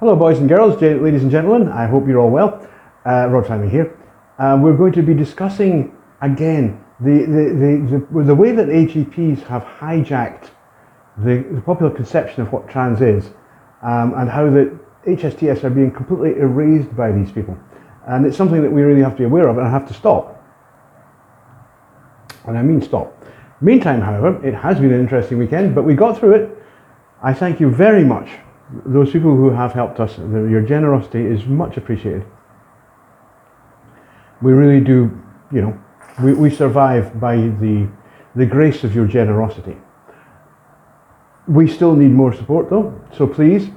Hello boys and girls, ladies and gentlemen, I hope you're all well. Rod Fleming here. We're going to be discussing again the way that AGPs have hijacked the popular conception of what trans is, and how the HSTS are being completely erased by these people. And it's something that we really have to be aware of and have to stop. And I mean stop. Meantime, however, it has been an interesting weekend, but we got through it. I thank you very much. Those people who have helped us, your generosity is much appreciated. We really do, you know, we survive by the grace of your generosity. We still need more support though, so please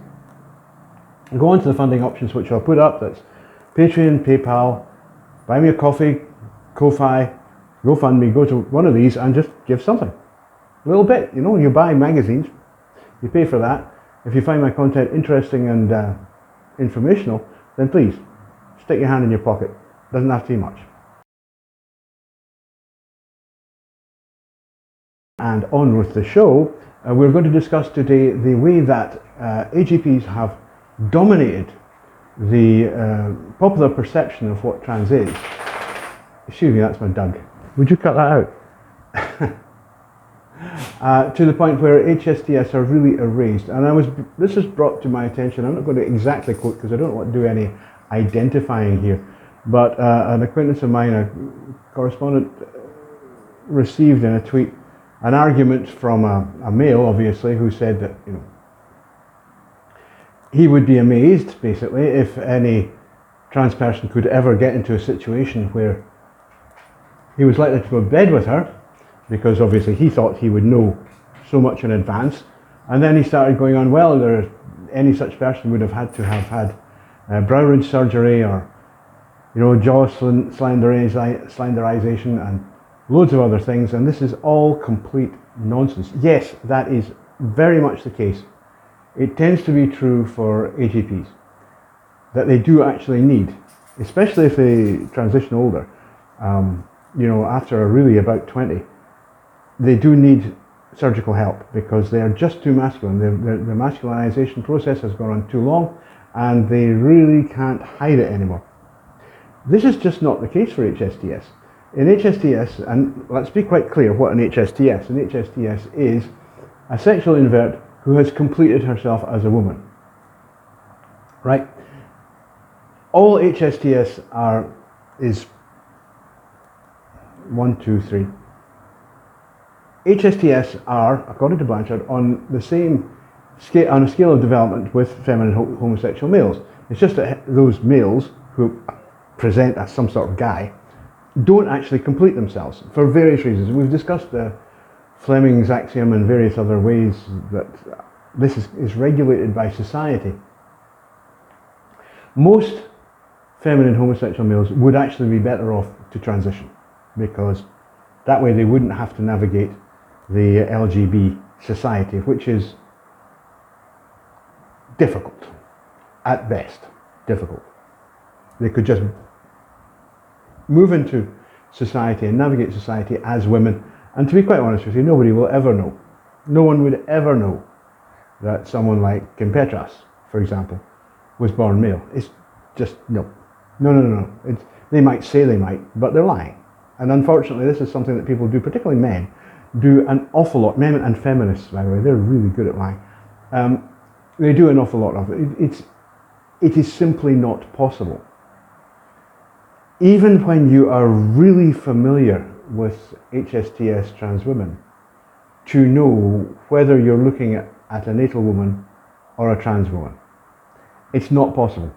go on to the funding options which I'll put up. That's Patreon, PayPal, Buy Me a Coffee, Ko-Fi, GoFundMe. Go to one of these and just give something. A little bit, you know, you buy magazines, you pay for that. If you find my content interesting and informational, then please stick your hand in your pocket. Doesn't have to be much. And on with the show, we're going to discuss today the way that AGPs have dominated the popular perception of what trans is. Excuse me, that's my Doug. Would you cut that out? To the point where HSTS are really erased, and this was brought to my attention. I'm not going to exactly quote because I don't want to do any identifying here, but an acquaintance of mine, a correspondent, received in a tweet an argument from a male, obviously, who said that, you know, he would be amazed, basically, if any trans person could ever get into a situation where he was likely to go to bed with her, because obviously he thought he would know so much in advance. And then he started going on, well, any such person would have had to have had brow ridge surgery, or, you know, jaw slenderization and loads of other things, and this is all complete nonsense. Yes, that is very much the case. It tends to be true for AGPs, that they do actually need, especially if they transition older, you know, after really about 20, they do need surgical help because they are just too masculine. The masculinization process has gone on too long and they really can't hide it anymore. This is just not the case for HSTS. In HSTS, and let's be quite clear what an HSTS. An HSTS is a sexual invert who has completed herself as a woman. Right? All HSTS is 1, 2, 3. HSTS are, according to Blanchard, on the same scale, on a scale of development with feminine homosexual males. It's just that those males who present as some sort of guy don't actually complete themselves for various reasons. We've discussed Fleming's axiom and various other ways that this is regulated by society. Most feminine homosexual males would actually be better off to transition, because that way they wouldn't have to navigate the LGB society, which is difficult, at best, difficult. They could just move into society and navigate society as women, and to be quite honest with you, nobody will ever know. No one would ever know that someone like Kim Petras, for example, was born male. It's just, no. They might say they might, but they're lying. And unfortunately, this is something that people do, particularly men, do an awful lot. Men and feminists, by the way, they're really good at lying. They do an awful lot of it. It is simply not possible. Even when you are really familiar with HSTS trans women, to know whether you're looking at a natal woman or a trans woman. It's not possible.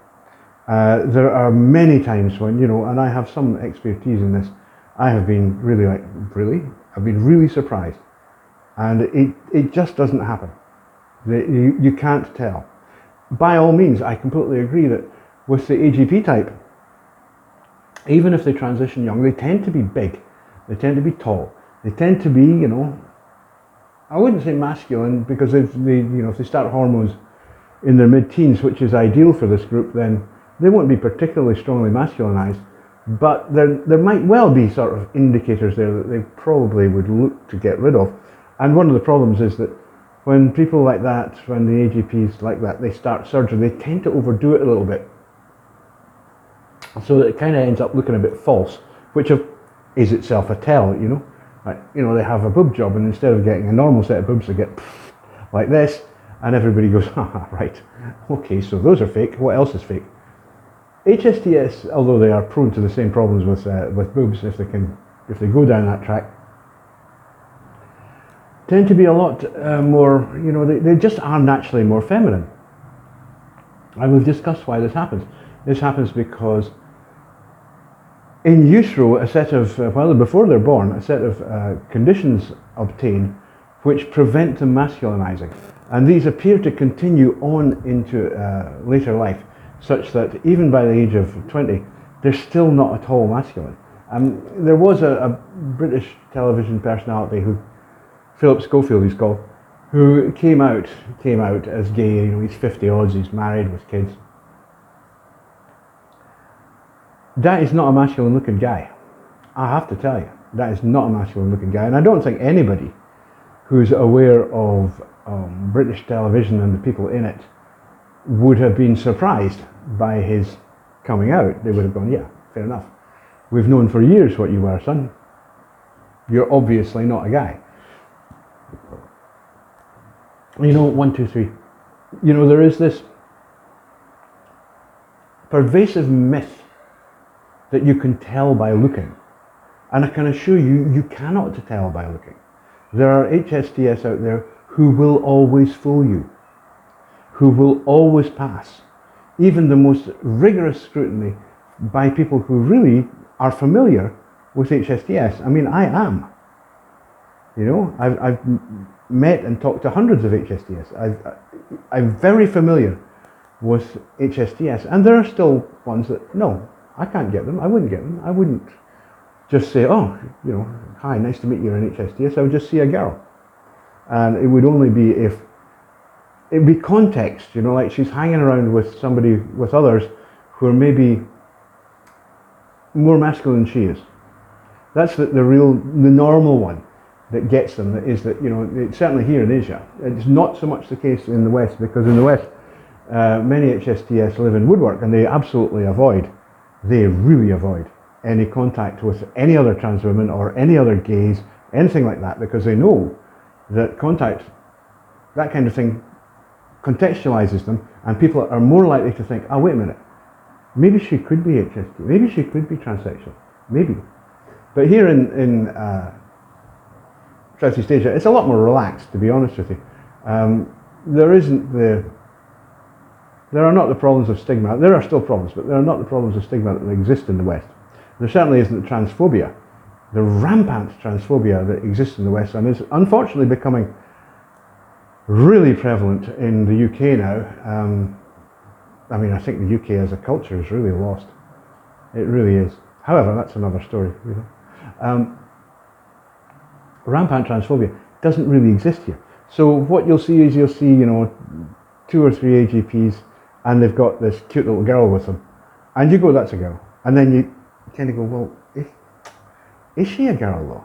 There are many times when, you know, and I have some expertise in this, I have been really I've been really surprised. And it just doesn't happen. You can't tell. By all means, I completely agree that with the AGP type, even if they transition young, they tend to be big, they tend to be tall, they tend to be, you know, I wouldn't say masculine, because if they start hormones in their mid-teens, which is ideal for this group, then they won't be particularly strongly masculinized, But there might well be sort of indicators there that they probably would look to get rid of. And one of the problems is that when people like that, when the AGPs like that, they start surgery, they tend to overdo it a little bit. So that it kind of ends up looking a bit false, which is itself a tell, you know. Like, you know, they have a boob job, and instead of getting a normal set of boobs, they get like this, and everybody goes, haha, right, okay, so those are fake, what else is fake? HSTS, although they are prone to the same problems with boobs, if they go down that track, tend to be a lot more, you know, they just are naturally more feminine. And we've discussed why this happens. This happens because in utero, a set of, before they're born, a set of conditions obtain which prevent them masculinizing. And these appear to continue on into later life, such that even by the age of 20, they're still not at all masculine. There was a British television personality who, Philip Schofield he's called, who came out as gay. You know, he's 50 odds, he's married with kids. That is not a masculine looking guy. I have to tell you, that is not a masculine looking guy. And I don't think anybody who's aware of British television and the people in it would have been surprised by his coming out. They would have gone, yeah, fair enough. We've known for years what you were, son. You're obviously not a guy. You know, 1, 2, 3. You know, there is this pervasive myth that you can tell by looking. And I can assure you, you cannot tell by looking. There are HSTS out there who will always fool you, who will always pass even the most rigorous scrutiny by people who really are familiar with HSTS. I mean, I am. You know, I've met and talked to hundreds of HSTS. I'm very familiar with HSTS, and there are still ones that, no, I can't get them, I wouldn't get them. I wouldn't just say, oh, you know, hi, nice to meet you, you're an HSTS. I would just see a girl. And it would only be if, it'd be context, you know, like she's hanging around with somebody, with others who are maybe more masculine than she is. That's the normal one that gets them, that is that, you know, it's certainly here in Asia. It's not so much the case in the West, because in the West, many HSTS live in woodwork, and they absolutely avoid, they really avoid any contact with any other trans women or any other gays, anything like that, because they know that contact, that kind of thing, contextualizes them, and people are more likely to think, oh, wait a minute, maybe she could be HST, maybe she could be transsexual, maybe. But here in Southeast Asia, it's a lot more relaxed, to be honest with you. There are not the problems of stigma. There are still problems, but there are not the problems of stigma that exist in the West. There certainly isn't the transphobia, the rampant transphobia that exists in the West, and is unfortunately becoming really prevalent in the UK now. I mean, I think the UK as a culture is really lost. It really is. However, that's another story. You know? Rampant transphobia doesn't really exist here. So what you'll see is, you know, 2 or 3 AGPs, and they've got this cute little girl with them, and you go, that's a girl, and then you kind of go, well, is she a girl though?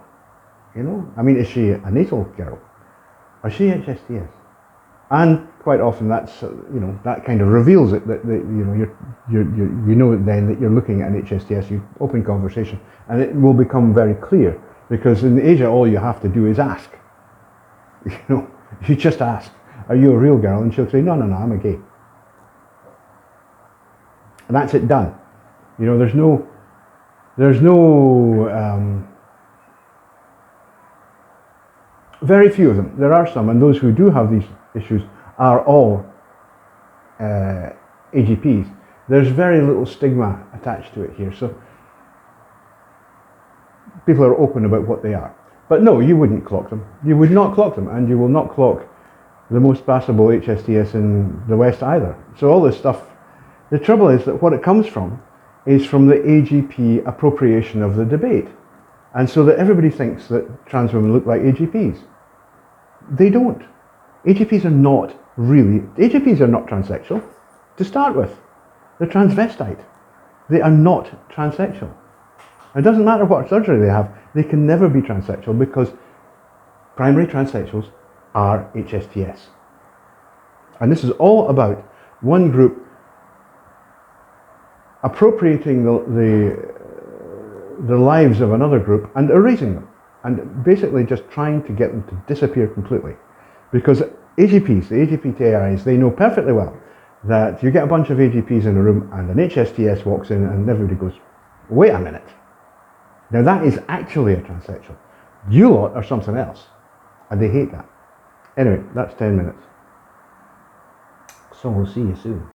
You know, I mean, is she a natal girl? Or is she HSTS? And quite often that's, you know, that kind of reveals it, that you know, you know then that you're looking at an HSTS. You open conversation, and it will become very clear, because in Asia all you have to do is ask. You know, you just ask, are you a real girl? And she'll say, no, I'm a gay. And that's it, done. You know, there's no very few of them. There are some, and those who do have these issues are all AGPs. There's very little stigma attached to it here, so people are open about what they are. But no, you wouldn't clock them. You would not clock them, and you will not clock the most passable HSTS in the West either. So all this stuff, the trouble is that what it comes from is from the AGP appropriation of the debate. And so that everybody thinks that trans women look like AGPs. They don't. AGPs are not really, AGPs are not transsexual to start with. They're transvestite. They are not transsexual. It doesn't matter what surgery they have, they can never be transsexual because primary transsexuals are HSTS. And this is all about one group appropriating the lives of another group and erasing them, and basically just trying to get them to disappear completely. Because AGPs, the AGPTIs, they know perfectly well that you get a bunch of AGPs in a room and an HSTS walks in and everybody goes, wait a minute. Now that is actually a transsexual. You lot are something else. And they hate that. Anyway, that's 10 minutes. So we'll see you soon.